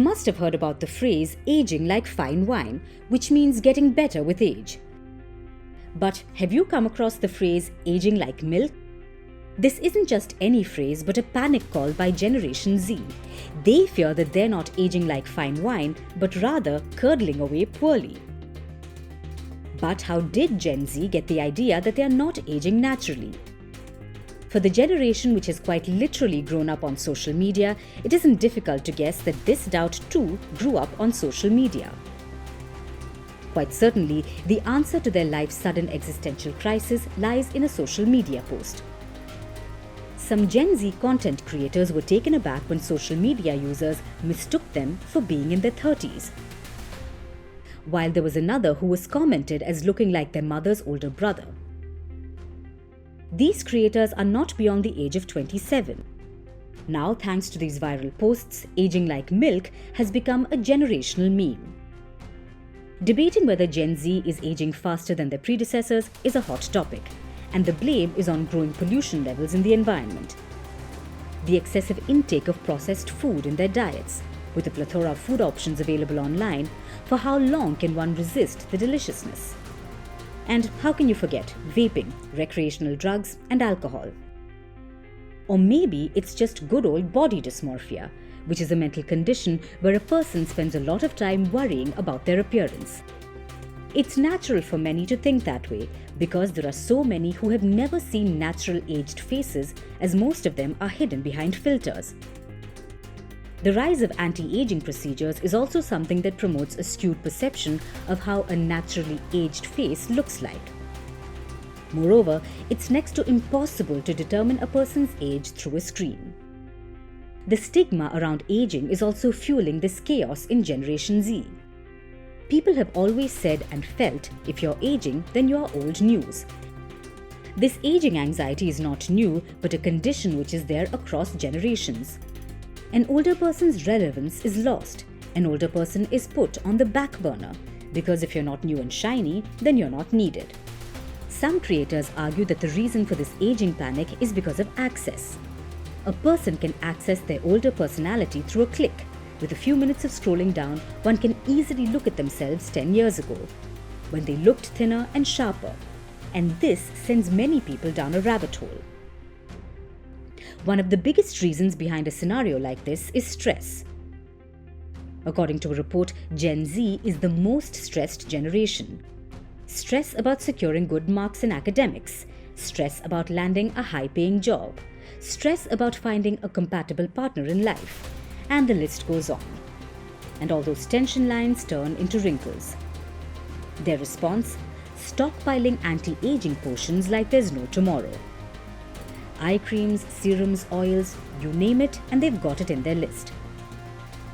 must have heard about the phrase aging like fine wine, which means getting better with age. But have you come across the phrase aging like milk? This isn't just any phrase but a panic call by Generation Z. They fear that they're not aging like fine wine but rather curdling away poorly. But how did Gen Z get the idea that they are not aging naturally? For the generation which has quite literally grown up on social media, it isn't difficult to guess that this doubt too grew up on social media. Quite certainly, the answer to their life's sudden existential crisis lies in a social media post. Some Gen Z content creators were taken aback when social media users mistook them for being in their 30s. While there was another who was commented as looking like their mother's older brother. These creators are not beyond the age of 27. Now, thanks to these viral posts, aging like milk has become a generational meme. Debating whether Gen Z is aging faster than their predecessors is a hot topic, and the blame is on growing pollution levels in the environment. The excessive intake of processed food in their diets, with a plethora of food options available online, for how long can one resist the deliciousness? And how can you forget vaping, recreational drugs, and alcohol? Or maybe it's just good old body dysmorphia, which is a mental condition where a person spends a lot of time worrying about their appearance. It's natural for many to think that way because there are so many who have never seen natural aged faces, as most of them are hidden behind filters. The rise of anti-aging procedures is also something that promotes a skewed perception of how a naturally aged face looks like. Moreover, it's next to impossible to determine a person's age through a screen. The stigma around aging is also fueling this chaos in Generation Z. People have always said and felt, if you're aging, then you're old news. This aging anxiety is not new, but a condition which is there across generations. An older person's relevance is lost. An older person is put on the back burner, because if you're not new and shiny, then you're not needed. Some creators argue that the reason for this aging panic is because of access. A person can access their older personality through a click. With a few minutes of scrolling down, one can easily look at themselves 10 years ago, when they looked thinner and sharper. And this sends many people down a rabbit hole. One of the biggest reasons behind a scenario like this is stress. According to a report, Gen Z is the most stressed generation. Stress about securing good marks in academics, stress about landing a high-paying job, stress about finding a compatible partner in life, and the list goes on. And all those tension lines turn into wrinkles. Their response? Stockpiling anti-aging potions like there's no tomorrow. Eye creams, serums, oils, you name it, and they've got it in their list.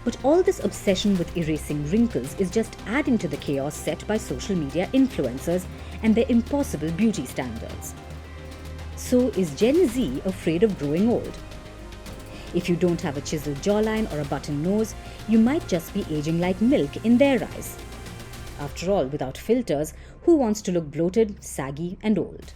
But all this obsession with erasing wrinkles is just adding to the chaos set by social media influencers and their impossible beauty standards. So is Gen Z afraid of growing old? If you don't have a chiseled jawline or a button nose, you might just be aging like milk in their eyes. After all, without filters, who wants to look bloated, saggy, and old?